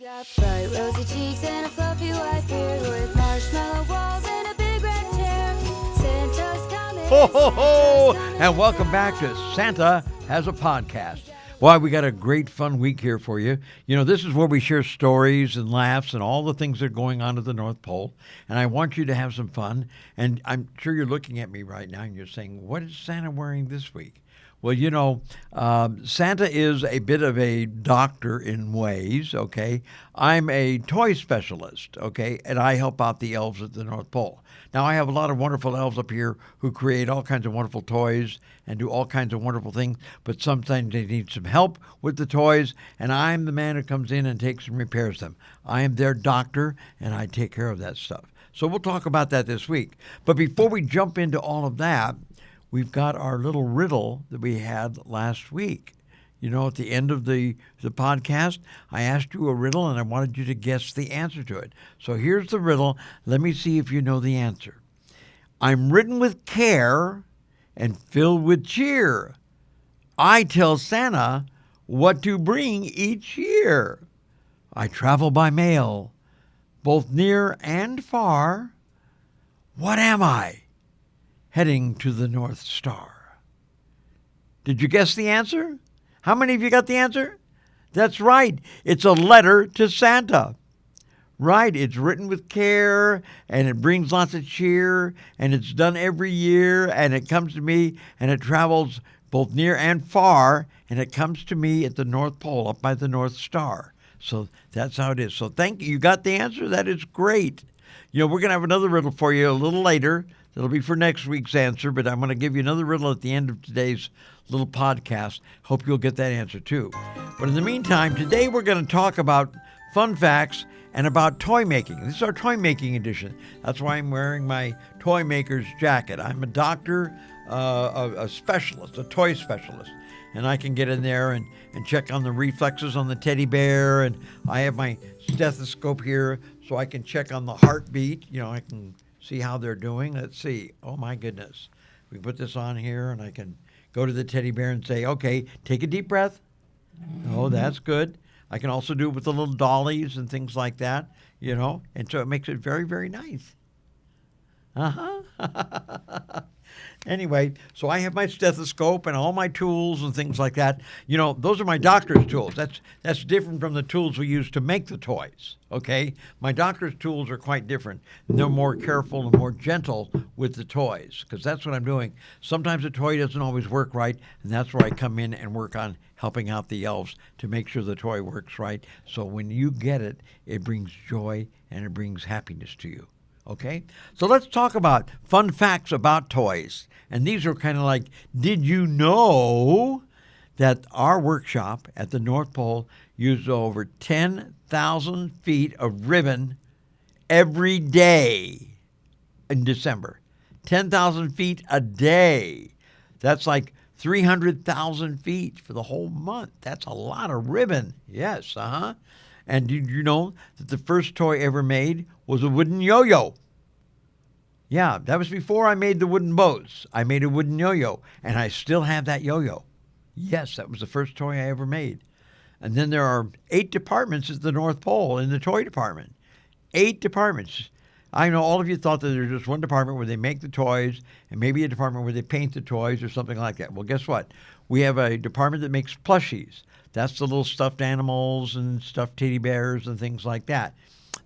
got bright rosy cheeks and a fluffy white beard with marshmallow walls and a big red chair. Santa's coming. Ho, ho, ho! Santa's coming And welcome back to Santa Has a Podcast. Well, we got a great fun week here for you. You know, this is where we share stories and laughs and all the things that are going on at the North Pole. And I want you to have some fun. And I'm sure you're looking at me right now and you're saying, what is Santa wearing this week? Well, you know, Santa is a bit of a doctor in ways, okay? I'm a toy specialist, okay? And I help out the elves at the North Pole. Now, I have a lot of wonderful elves up here who create all kinds of wonderful toys and do all kinds of wonderful things, but sometimes they need some help with the toys, and I'm the man who comes in and takes and repairs them. I am their doctor, and I take care of that stuff. So we'll talk about that this week. But before we jump into all of that, we've got our little riddle that we had last week. You know, at the end of the podcast, I asked you a riddle, and I wanted you to guess the answer to it. So here's the riddle. Let me see if you know the answer. I'm written with care and filled with cheer. I tell Santa what to bring each year. I travel by mail, both near and far. What am I? Heading to the North Star. Did you guess the answer? How many of you got the answer? That's right. It's a letter to Santa. Right. It's written with care, and it brings lots of cheer, and it's done every year, and it comes to me, and it travels both near and far, and it comes to me at the North Pole, up by the North Star. So that's how it is. So thank you. You got the answer? That is great. You know, we're going to have another riddle for you a little later. That'll be for next week's answer, but I'm going to give you another riddle at the end of today's little podcast. Hope you'll get that answer too. But in the meantime, today we're going to talk about fun facts and about toy making. This is our toy making edition. That's why I'm wearing my toy maker's jacket. I'm a doctor, a specialist, a toy specialist. And I can get in there and check on the reflexes on the teddy bear. And I have my stethoscope here so I can check on the heartbeat. You know, I can see how they're doing. Let's see. Oh, my goodness. We put this on here, and I can go to the teddy bear and say, okay, take a deep breath. Oh, that's good. I can also do it with the little dollies and things like that, you know, and so it makes it very, very nice. Uh-huh. Anyway, so I have my stethoscope and all my tools and things like that. You know, those are my doctor's tools. That's different from the tools we use to make the toys, okay? My doctor's tools are quite different. They're more careful and more gentle with the toys because that's what I'm doing. Sometimes a toy doesn't always work right, and that's where I come in and work on helping out the elves to make sure the toy works right. So when you get it, it brings joy and it brings happiness to you. Okay, so let's talk about fun facts about toys. And these are kind of like, did you know that our workshop at the North Pole uses over 10,000 feet of ribbon every day in December? 10,000 feet a day. That's like 300,000 feet for the whole month. That's a lot of ribbon. Yes, And did you know that the first toy ever made was a wooden yo-yo? Yeah, that was before I made the wooden boats. I made a wooden yo-yo, and I still have that yo-yo. Yes, that was the first toy I ever made. And then there are 8 departments at the North Pole in the toy department. 8 departments. I know all of you thought that there's just one department where they make the toys and maybe a department where they paint the toys or something like that. Well, guess what? We have a department that makes plushies. That's the little stuffed animals and stuffed teddy bears and things like that.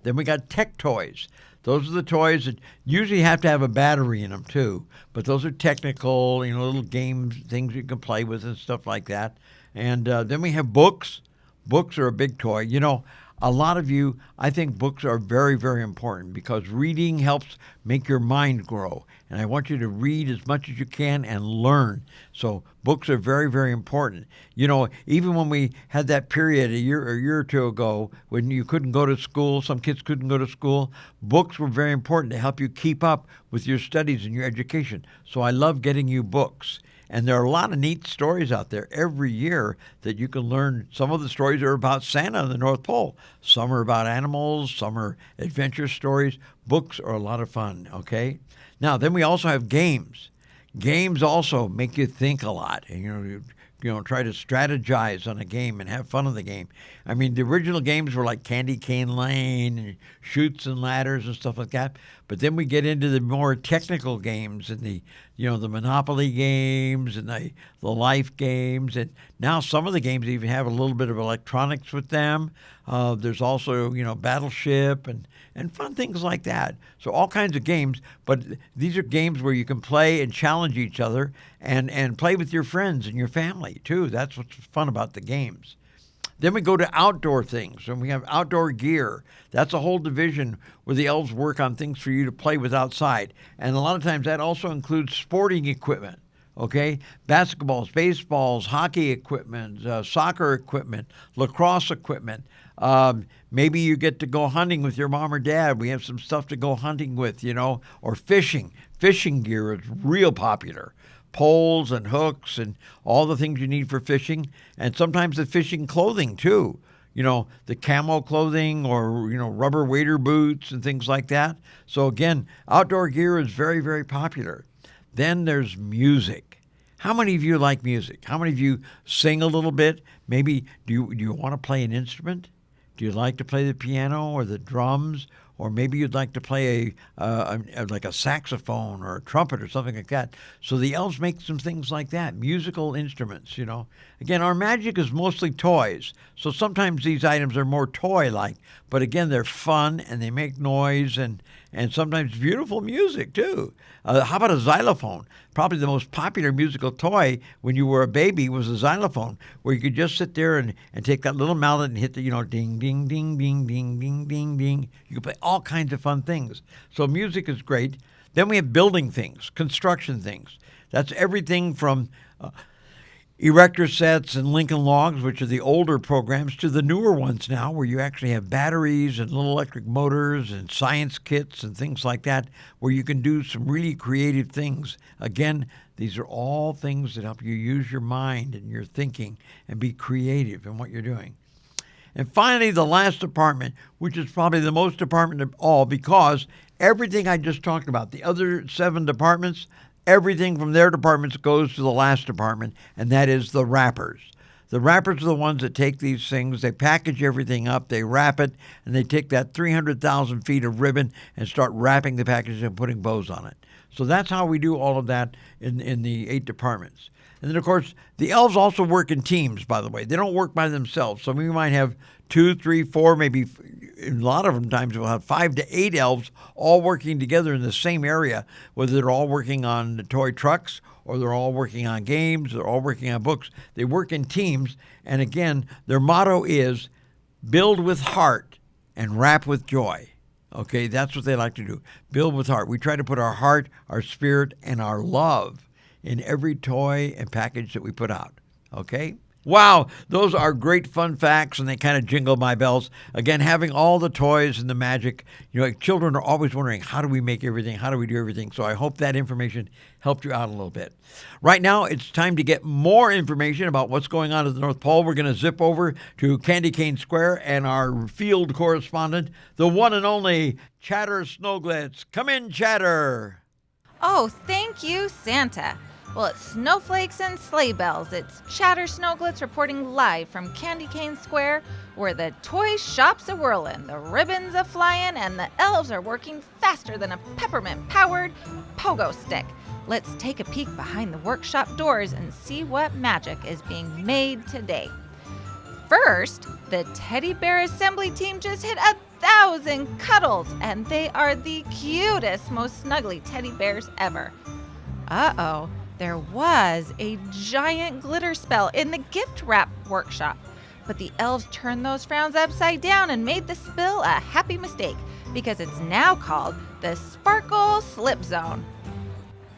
Then we got tech toys. Those are the toys that usually have to have a battery in them too. But those are technical, you know, little games, things you can play with and stuff like that. And then we have books. Books are a big toy. You know, a lot of you, I think books are very, very important because reading helps make your mind grow. And I want you to read as much as you can and learn. So books are very, very important. You know, even when we had that period a year or two ago when you couldn't go to school, some kids couldn't go to school, books were very important to help you keep up with your studies and your education. So I love getting you books. And there are a lot of neat stories out there every year that you can learn. Some of the stories are about Santa and the North Pole. Some are about animals. Some are adventure stories. Books are a lot of fun, okay? Now, then we also have games. Games also make you think a lot. And, you know, try to strategize on a game and have fun on the game. I mean, the original games were like Candy Cane Lane and Chutes and Ladders and stuff like that. But then we get into the more technical games and the Monopoly games and the life games. And now some of the games even have a little bit of electronics with them. There's also, Battleship and fun things like that. So all kinds of games, but these are games where you can play and challenge each other and play with your friends and your family too. That's what's fun about the games. Then we go to outdoor things, and we have outdoor gear. That's a whole division where the elves work on things for you to play with outside. And a lot of times that also includes sporting equipment, okay? Basketballs, baseballs, hockey equipment, soccer equipment, lacrosse equipment. Maybe you get to go hunting with your mom or dad. We have some stuff to go hunting with, or fishing. Fishing gear is real popular. Poles and hooks and all the things you need for fishing, and sometimes the fishing clothing too. The camo clothing or, rubber wader boots and things like that. So again, outdoor gear is very, very popular. Then there's music. How many of you like music? How many of you sing a little bit? Maybe do you want to play an instrument? Do you like to play the piano or the drums? Or maybe you'd like to play like a saxophone or a trumpet or something like that. So the elves make some things like that, musical instruments, Again, our magic is mostly toys. So sometimes these items are more toy-like. But again, they're fun and they make noise and sometimes beautiful music too. How about a xylophone? Probably the most popular musical toy when you were a baby was a xylophone, where you could just sit there and take that little mallet and hit the, ding, ding, ding, ding, ding, ding, ding, ding. You could play all kinds of fun things. So music is great. Then we have building things, construction things. That's everything from erector sets and Lincoln Logs, which are the older programs, to the newer ones now, where you actually have batteries and little electric motors and science kits and things like that, where you can do some really creative things. Again, these are all things that help you use your mind and your thinking and be creative in what you're doing. And finally, the last department, which is probably the most department of all, because everything I just talked about, the other 7 departments, everything from their departments goes to the last department, and that is the wrappers. The wrappers are the ones that take these things, they package everything up, they wrap it, and they take that 300,000 feet of ribbon and start wrapping the package and putting bows on it. So that's how we do all of that in the 8 departments. And then, of course, the elves also work in teams, by the way. They don't work by themselves. So we might have 2, 3, 4, maybe a lot of them times we'll have 5 to 8 elves all working together in the same area, whether they're all working on the toy trucks or they're all working on games, they're all working on books. They work in teams. And again, their motto is build with heart and wrap with joy. Okay, that's what they like to do. Build with heart. We try to put our heart, our spirit, and our love in every toy and package that we put out. Okay? Wow, those are great fun facts, and they kind of jingle my bells. Again, having all the toys and the magic, children are always wondering, how do we make everything? How do we do everything? So I hope that information helped you out a little bit. Right now, it's time to get more information about what's going on at the North Pole. We're going to zip over to Candy Cane Square and our field correspondent, the one and only Chatter Snowglitz. Come in, Chatter. Oh, thank you, Santa. Well, it's snowflakes and sleigh bells. It's Chatter Snowglitz reporting live from Candy Cane Square, where the toy shop's a-whirlin', the ribbons a-flyin', and the elves are working faster than a peppermint-powered pogo stick. Let's take a peek behind the workshop doors and see what magic is being made today. First, the teddy bear assembly team just hit 1,000 cuddles, and they are the cutest, most snuggly teddy bears ever. Uh-oh. There was a giant glitter spell in the gift wrap workshop, but the elves turned those frowns upside down and made the spill a happy mistake, because it's now called the Sparkle Slip Zone.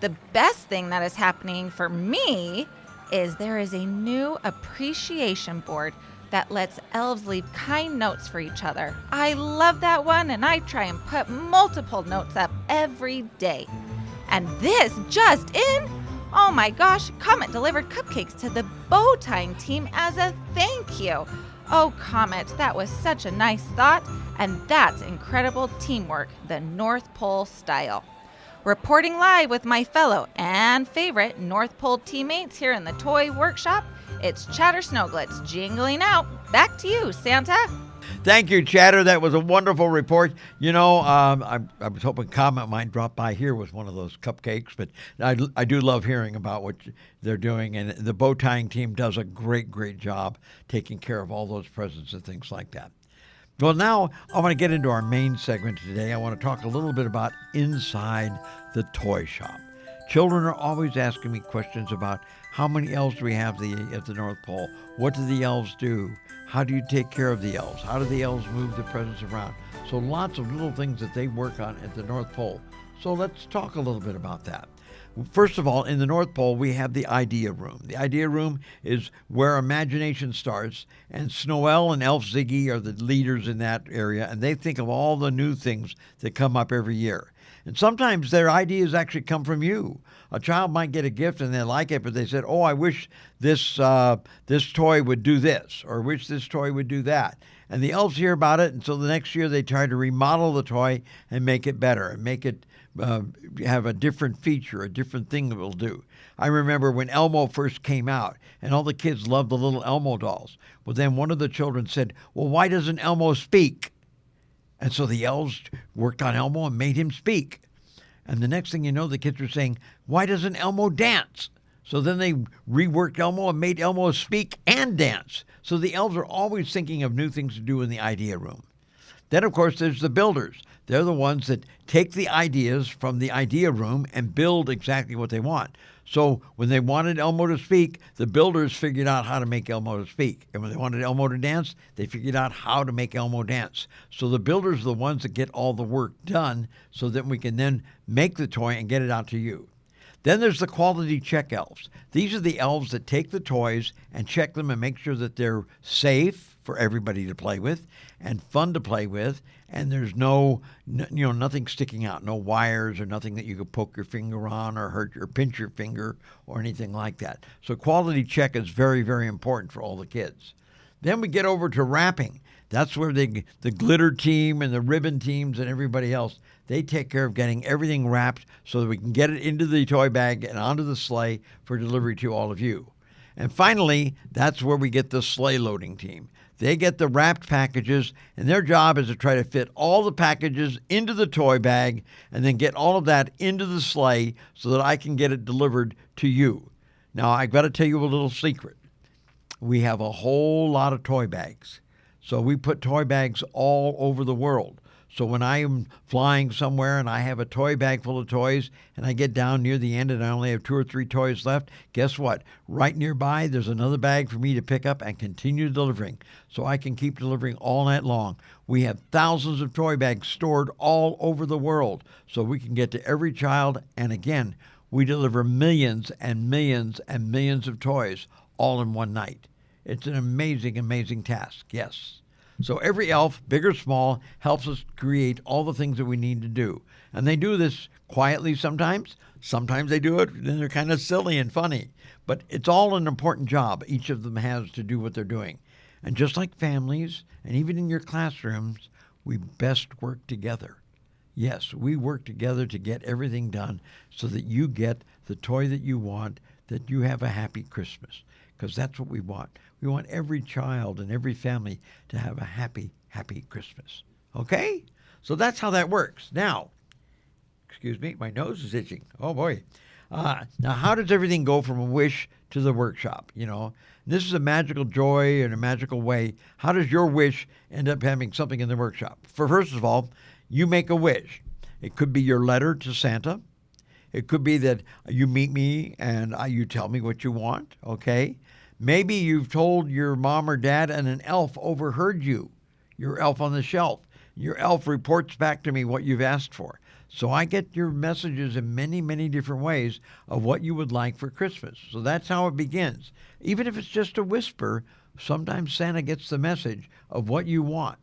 The best thing that is happening for me is there is a new appreciation board that lets elves leave kind notes for each other. I love that one, and I try and put multiple notes up every day. And this just in, oh my gosh, Comet delivered cupcakes to the bow tying team as a thank you. Oh, Comet, that was such a nice thought, and that's incredible teamwork, the North Pole style. Reporting live with my fellow and favorite North Pole teammates here in the toy workshop, It's Chatter Snowglitz jingling out. Back to you, Santa. Thank you, Chatter. That was a wonderful report. You know, I was hoping Comment might drop by here with one of those cupcakes, but I do love hearing about what they're doing, and the bow tying team does a great, great job taking care of all those presents and things like that. Well, now I want to get into our main segment today. I want to talk a little bit about inside the toy shop. Children are always asking me questions about how many elves do we have at the North Pole? What do the elves do? How do you take care of the elves? How do the elves move the presents around? So lots of little things that they work on at the North Pole. So let's talk a little bit about that. First of all, in the North Pole, we have the Idea Room. The Idea Room is where imagination starts, and Snoel and Elf Ziggy are the leaders in that area, and they think of all the new things that come up every year. And sometimes their ideas actually come from you. A child might get a gift and they like it, but they said, oh, I wish this toy would do this, or wish this toy would do that. And the elves hear about it, and so the next year they try to remodel the toy and make it better and make it have a different feature, a different thing that it'll do. I remember when Elmo first came out, and all the kids loved the little Elmo dolls. Well, then one of the children said, well, why doesn't Elmo speak? And so the elves worked on Elmo and made him speak. And the next thing you know, the kids were saying, why doesn't Elmo dance? So then they reworked Elmo and made Elmo speak and dance. So the elves are always thinking of new things to do in the Idea Room. Then, of course, there's the builders. They're the ones that take the ideas from the Idea Room and build exactly what they want. So when they wanted Elmo to speak, the builders figured out how to make Elmo to speak. And when they wanted Elmo to dance, they figured out how to make Elmo dance. So the builders are the ones that get all the work done so that we can then make the toy and get it out to you. Then there's the quality check elves. These are the elves that take the toys and check them and make sure that they're safe for everybody to play with and fun to play with, and there's nothing sticking out, no wires or nothing that you could poke your finger on or hurt or pinch your finger or anything like that. So quality check is very, very important for all the kids. Then we get over to wrapping. That's where the glitter team and the ribbon teams and everybody else, they take care of getting everything wrapped so that we can get it into the toy bag and onto the sleigh for delivery to all of you. And finally, that's where we get the sleigh loading team. They get the wrapped packages, and their job is to try to fit all the packages into the toy bag and then get all of that into the sleigh so that I can get it delivered to you. Now, I've got to tell you a little secret. We have a whole lot of toy bags. So we put toy bags all over the world. So when I am flying somewhere and I have a toy bag full of toys and I get down near the end and I only have 2 or 3 toys left, guess what? Right nearby, there's another bag for me to pick up and continue delivering so I can keep delivering all night long. We have thousands of toy bags stored all over the world so we can get to every child. And again, we deliver millions and millions and millions of toys all in one night. It's an amazing, amazing task, yes. So every elf, big or small, helps us create all the things that we need to do. And they do this quietly sometimes. Sometimes they do it, and they're kind of silly and funny. But it's all an important job each of them has to do what they're doing. And just like families, and even in your classrooms, we best work together. Yes, we work together to get everything done so that you get the toy that you want, that you have a happy Christmas. Because that's what we want. We want every child and every family to have a happy, happy Christmas. Okay? So that's how that works. Now, excuse me, my nose is itching. Oh, boy. Now, how does everything go from a wish to the workshop? You know, this is a magical joy and a magical way. How does your wish end up having something in the workshop? First of all, you make a wish. It could be your letter to Santa. It could be that you meet me and you tell me what you want, okay? Maybe you've told your mom or dad and an elf overheard you, your elf on the shelf. Your elf reports back to me what you've asked for. So I get your messages in many, many different ways of what you would like for Christmas. So that's how it begins. Even if it's just a whisper, sometimes Santa gets the message of what you want.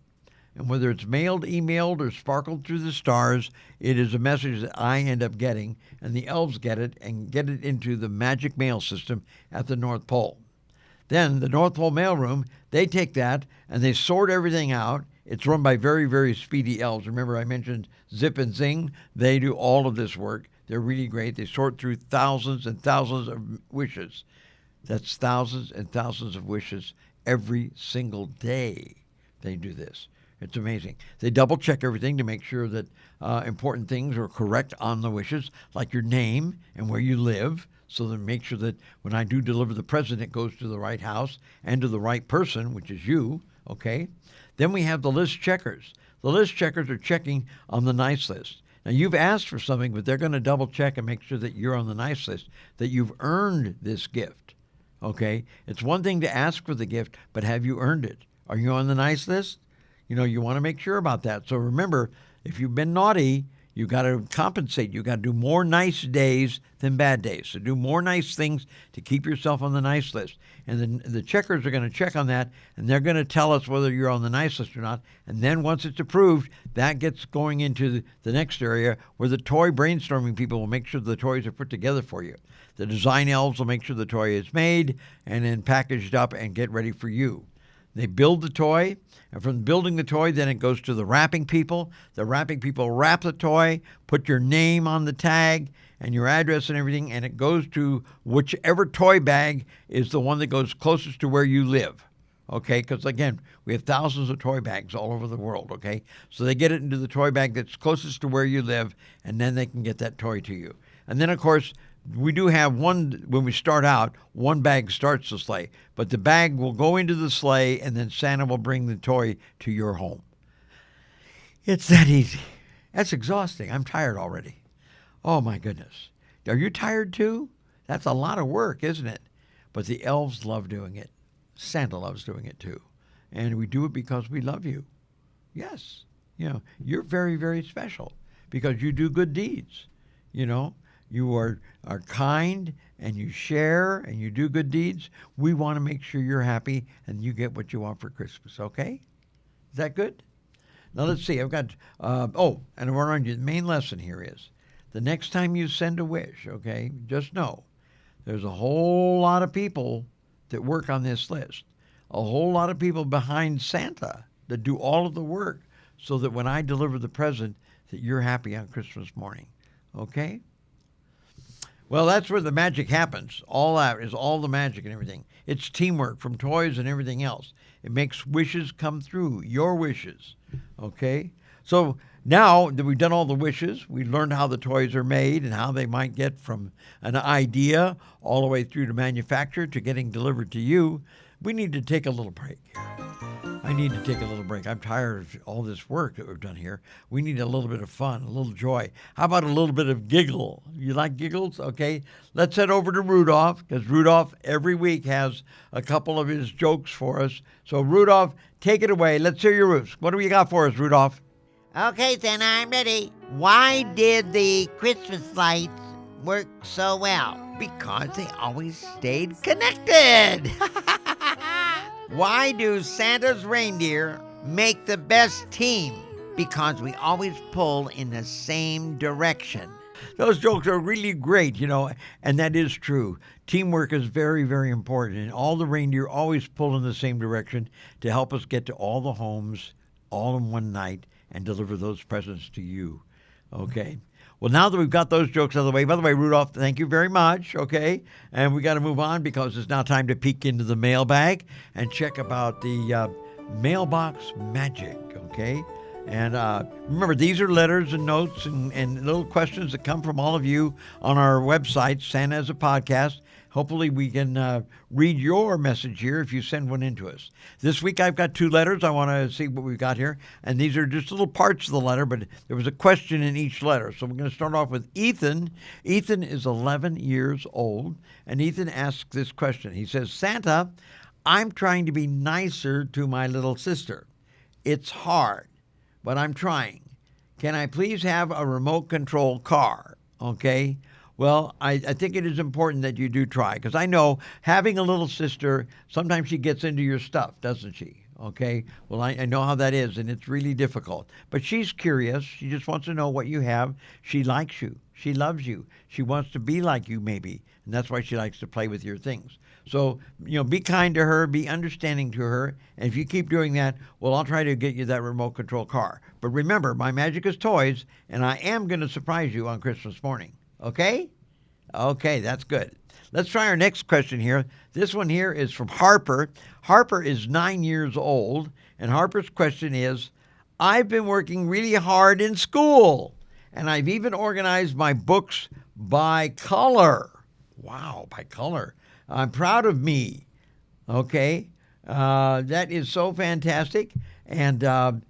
And whether it's mailed, emailed, or sparkled through the stars, it is a message that I end up getting, and the elves get it and get it into the magic mail system at the North Pole. Then the North Pole mailroom, they take that and they sort everything out. It's run by very, very speedy elves. Remember I mentioned Zip and Zing? They do all of this work. They're really great. They sort through thousands and thousands of wishes. That's thousands and thousands of wishes every single day they do this. It's amazing. They double check everything to make sure that important things are correct on the wishes, like your name and where you live, so that make sure that when I do deliver the present, it goes to the right house and to the right person, which is you, okay? Then we have the list checkers. The list checkers are checking on the nice list. Now, you've asked for something, but they're going to double check and make sure that you're on the nice list, that you've earned this gift, okay? It's one thing to ask for the gift, but have you earned it? Are you on the nice list? You know, you want to make sure about that. So remember, if you've been naughty, you got to compensate. You got to do more nice days than bad days. So do more nice things to keep yourself on the nice list. And then the checkers are going to check on that, and they're going to tell us whether you're on the nice list or not. And then once it's approved, that gets going into the next area where the toy brainstorming people will make sure the toys are put together for you. The design elves will make sure the toy is made and then packaged up and get ready for you. They build the toy, and from building the toy, then it goes to the wrapping people. The wrapping people wrap the toy, put your name on the tag and your address and everything, and it goes to whichever toy bag is the one that goes closest to where you live, okay? Because, again, we have thousands of toy bags all over the world, okay? So they get it into the toy bag that's closest to where you live, and then they can get that toy to you. And then, of course, we do have one, when we start out, one bag starts the sleigh. But the bag will go into the sleigh, and then Santa will bring the toy to your home. It's that easy. That's exhausting. I'm tired already. Oh, my goodness. Are you tired too? That's a lot of work, isn't it? But the elves love doing it. Santa loves doing it too. And we do it because we love you. Yes. You know, you're very, very special because you do good deeds, you know. You are kind, and you share, and you do good deeds. We want to make sure you're happy and you get what you want for Christmas, okay? Is that good? Now, let's see. I've got, and I want to remind you, the main lesson here is the next time you send a wish, okay, just know there's a whole lot of people that work on this list, a whole lot of people behind Santa that do all of the work so that when I deliver the present, that you're happy on Christmas morning, okay? Well, that's where the magic happens. All that is all the magic and everything. It's teamwork from toys and everything else. It makes wishes come through, your wishes, okay? So now that we've done all the wishes, we've learned how the toys are made and how they might get from an idea all the way through to manufacture to getting delivered to you. We need to take a little break here. I need to take a little break. I'm tired of all this work that we've done here. We need a little bit of fun, a little joy. How about a little bit of giggle? You like giggles? Okay. Let's head over to Rudolph, because Rudolph every week has a couple of his jokes for us. So, Rudolph, take it away. Let's hear your roots. What do you got for us, Rudolph? Okay, Santa, I'm ready. Why did the Christmas lights work so well? Because they always stayed connected. Why do Santa's reindeer make the best team? Because we always pull in the same direction. Those jokes are really great, you know, and that is true. Teamwork is very, very important, and all the reindeer always pull in the same direction to help us get to all the homes all in one night and deliver those presents to you, okay? Well, now that we've got those jokes out of the way, by the way, Rudolph, thank you very much, okay? And we got to move on because it's now time to peek into the mailbag and check about the Mailbox Magic, okay? And remember, these are letters and notes and little questions that come from all of you on our website, Santa as a Podcast. Hopefully we can read your message here if you send one in to us. This week I've got 2 letters. I want to see what we've got here. And these are just little parts of the letter, but there was a question in each letter. So we're going to start off with Ethan. Ethan is 11 years old, and Ethan asks this question. He says, Santa, I'm trying to be nicer to my little sister. It's hard, but I'm trying. Can I please have a remote control car? Okay. Well, I think it is important that you do try, because I know having a little sister, sometimes she gets into your stuff, doesn't she? Okay? Well, I know how that is, and it's really difficult. But she's curious. She just wants to know what you have. She likes you. She loves you. She wants to be like you, maybe, and that's why she likes to play with your things. So, you know, be kind to her, be understanding to her, and if you keep doing that, well, I'll try to get you that remote control car. But remember, my magic is toys, and I am going to surprise you on Christmas morning. Okay? Okay, that's good. Let's try our next question here. This one here is from Harper. Harper is 9 years old, and Harper's question is, I've been working really hard in school, and I've even organized my books by color. Wow, by color. I'm proud of me. Okay, that is so fantastic. And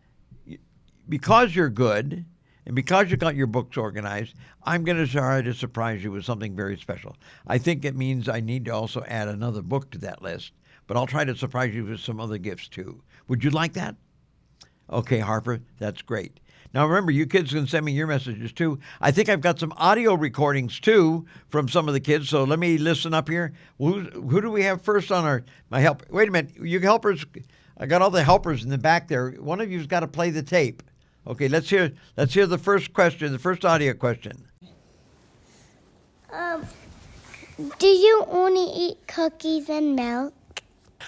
because you're good and because you got your books organized, I'm going to try to surprise you with something very special. I think it means I need to also add another book to that list, but I'll try to surprise you with some other gifts too. Would you like that? Okay, Harper, that's great. Now remember, you kids can send me your messages too. I think I've got some audio recordings too from some of the kids, so let me listen up here. Who do we have first on my help? Wait a minute, you helpers. I got all the helpers in the back there. One of you's got to play the tape. Okay, let's hear the first question, the first audio question. Do you only eat cookies and milk?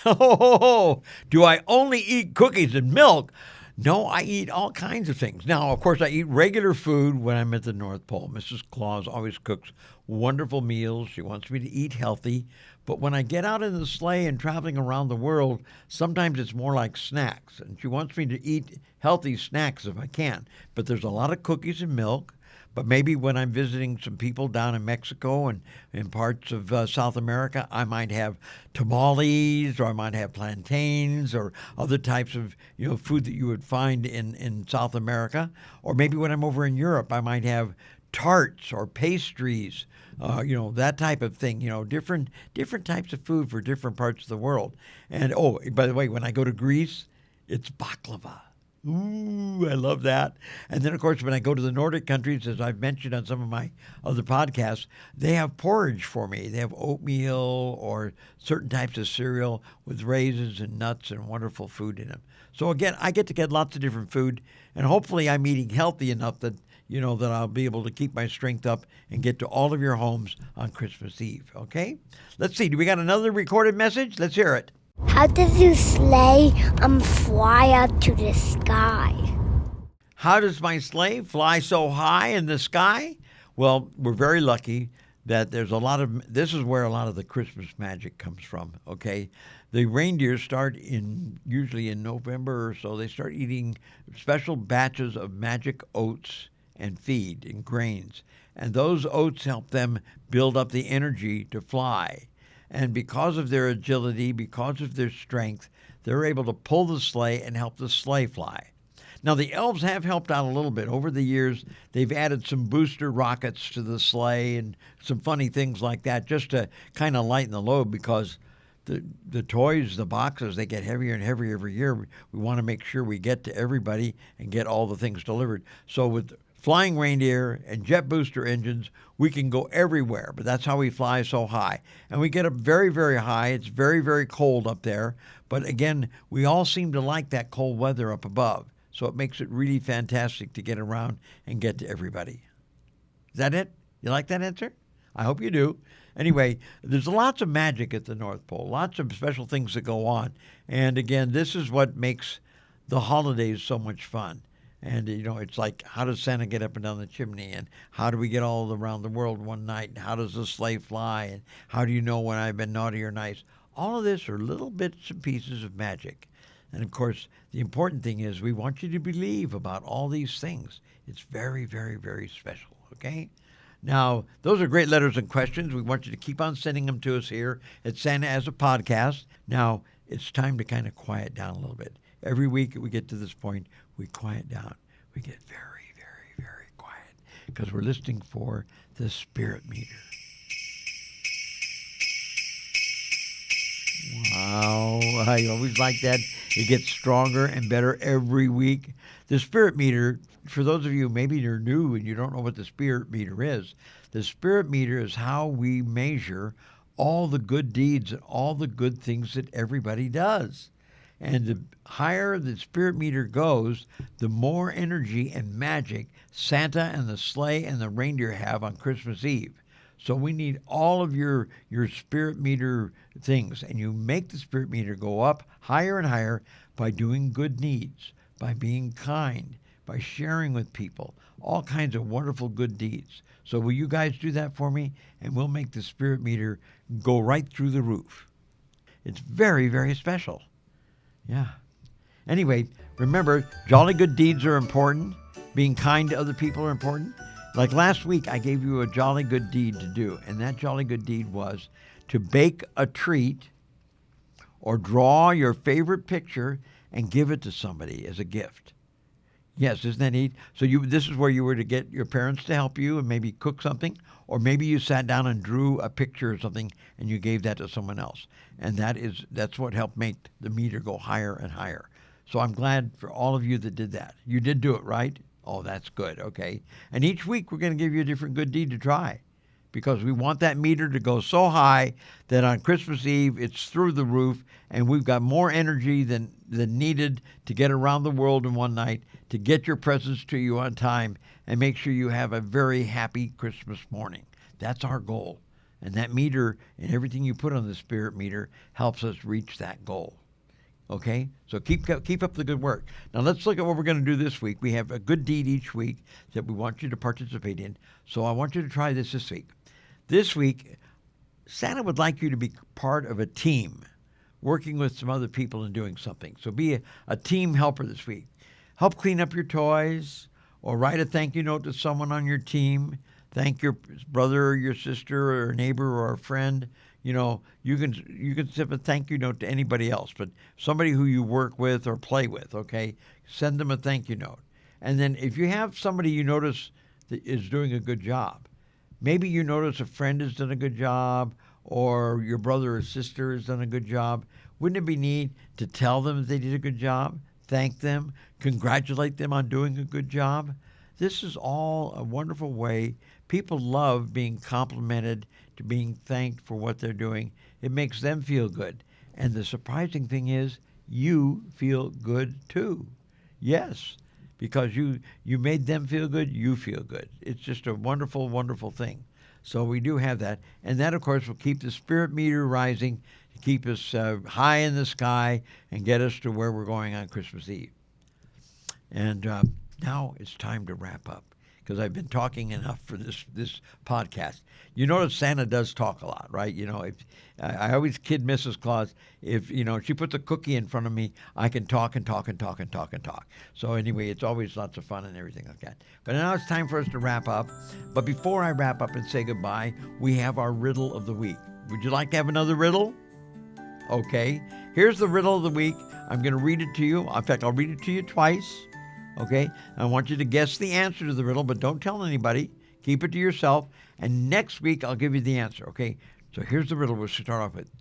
Oh, do I only eat cookies and milk? No, I eat all kinds of things. Now, of course, I eat regular food when I'm at the North Pole. Mrs. Claus always cooks wonderful meals. She wants me to eat healthy. But when I get out in the sleigh and traveling around the world, sometimes it's more like snacks. And she wants me to eat healthy snacks if I can. But there's a lot of cookies and milk. But maybe when I'm visiting some people down in Mexico and in parts of South America, I might have tamales, or I might have plantains, or other types of food that you would find in South America. Or maybe when I'm over in Europe, I might have tarts or pastries, that type of thing. Different types of food for different parts of the world. And by the way, when I go to Greece, it's baklava. Ooh, I love that. And then, of course, when I go to the Nordic countries, as I've mentioned on some of my other podcasts, they have porridge for me. They have oatmeal or certain types of cereal with raisins and nuts and wonderful food in them. So, again, I get to get lots of different food, and hopefully I'm eating healthy enough that, that I'll be able to keep my strength up and get to all of your homes on Christmas Eve, okay? Let's see. Do we got another recorded message? Let's hear it. How does your sleigh fly up to the sky? How does my sleigh fly so high in the sky? Well, we're very lucky that this is where a lot of the Christmas magic comes from, okay? The reindeer start usually in November or so. They start eating special batches of magic oats and feed and grains. And those oats help them build up the energy to fly. And because of their agility, because of their strength, they're able to pull the sleigh and help the sleigh fly. Now, the elves have helped out a little bit. Over the years, they've added some booster rockets to the sleigh and some funny things like that just to kind of lighten the load, because the toys, the boxes, they get heavier and heavier every year. We want to make sure we get to everybody and get all the things delivered. So with flying reindeer and jet booster engines, we can go everywhere, but that's how we fly so high. And we get up very, very high. It's very, very cold up there. But again, we all seem to like that cold weather up above. So it makes it really fantastic to get around and get to everybody. Is that it? You like that answer? I hope you do. Anyway, there's lots of magic at the North Pole, lots of special things that go on. And again, this is what makes the holidays so much fun. And, it's like, how does Santa get up and down the chimney? And how do we get all around the world one night? And how does the sleigh fly? And how do you know when I've been naughty or nice? All of this are little bits and pieces of magic. And, of course, the important thing is we want you to believe about all these things. It's very, very, very special, okay? Now, those are great letters and questions. We want you to keep on sending them to us here at Santa as a Podcast. Now, it's time to kind of quiet down a little bit. Every week we get to this point, we quiet down. We get very, very, very quiet because we're listening for the spirit meter. Wow, I always like that. It gets stronger and better every week. The spirit meter, for those of you maybe you're new and you don't know what the spirit meter is, the spirit meter is how we measure all the good deeds and all the good things that everybody does. And the higher the spirit meter goes, the more energy and magic Santa and the sleigh and the reindeer have on Christmas Eve. So we need all of your spirit meter things. And you make the spirit meter go up higher and higher by doing good deeds, by being kind, by sharing with people all kinds of wonderful good deeds. So will you guys do that for me? And we'll make the spirit meter go right through the roof. It's very, very special. Yeah. Anyway, remember, jolly good deeds are important. Being kind to other people are important. Like last week, I gave you a jolly good deed to do, and that jolly good deed was to bake a treat or draw your favorite picture and give it to somebody as a gift. Yes, isn't that neat? So this is where you were to get your parents to help you and maybe cook something, or maybe you sat down and drew a picture or something and you gave that to someone else. And that's what helped make the meter go higher and higher. So I'm glad for all of you that did that. You did do it, right? Oh, that's good. Okay. And each week we're going to give you a different good deed to try, because we want that meter to go so high that on Christmas Eve it's through the roof, and we've got more energy than needed to get around the world in one night, to get your presents to you on time, and make sure you have a very happy Christmas morning. That's our goal. And that meter and everything you put on the spirit meter helps us reach that goal. Okay? So keep up the good work. Now let's look at what we're going to do this week. We have a good deed each week that we want you to participate in. So I want you to try this week. This week, Santa would like you to be part of a team, working with some other people and doing something. So be a team helper this week. Help clean up your toys, or write a thank you note to someone on your team. Thank your brother or your sister or a neighbor or a friend. You know, you can send a thank you note to anybody else, but somebody who you work with or play with, okay? Send them a thank you note. And then if you have somebody you notice that is doing a good job, maybe you notice a friend has done a good job, or your brother or sister has done a good job, wouldn't it be neat to tell them that they did a good job, thank them, congratulate them on doing a good job? This is all a wonderful way. People love being complimented, to being thanked for what they're doing. It makes them feel good. And the surprising thing is, you feel good too. Yes, because you made them feel good, you feel good. It's just a wonderful, wonderful thing. So we do have that. And that, of course, will keep the spirit meter rising, keep us high in the sky, and get us to where we're going on Christmas Eve. And now it's time to wrap up, because I've been talking enough for this podcast. You notice Santa does talk a lot, right? You know, I always kid Mrs. Claus, if she puts a cookie in front of me, I can talk and talk and talk and talk and talk. So anyway, it's always lots of fun and everything like that. But now it's time for us to wrap up. But before I wrap up and say goodbye, we have our riddle of the week. Would you like to have another riddle? Okay. Here's the riddle of the week. I'm going to read it to you. In fact, I'll read it to you twice. Okay? I want you to guess the answer to the riddle, but don't tell anybody. Keep it to yourself. And next week, I'll give you the answer. Okay? So here's the riddle we'll start off with.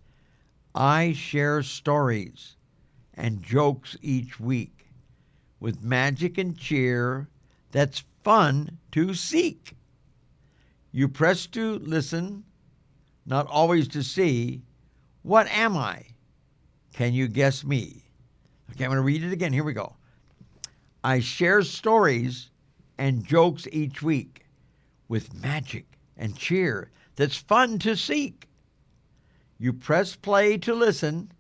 I share stories and jokes each week with magic and cheer that's fun to seek. You press to listen, not always to see. What am I? Can you guess me? Okay, I'm going to read it again. Here we go. I share stories and jokes each week with magic and cheer that's fun to seek. You press play to listen,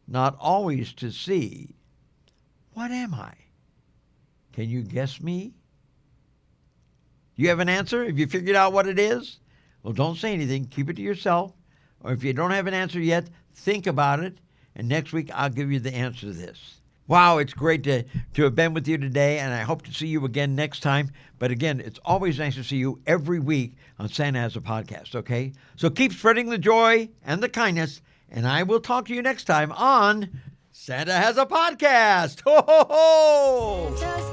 not always to see. What am I? Can you guess me? You have an answer? Have you figured out what it is? Well, don't say anything. Keep it to yourself. Or if you don't have an answer yet, think about it. And next week, I'll give you the answer to this. Wow, it's great to have been with you today, and I hope to see you again next time. But again, it's always nice to see you every week on Santa Has a Podcast, okay? So keep spreading the joy and the kindness, and I will talk to you next time on Santa Has a Podcast. Ho, ho, ho! Santa's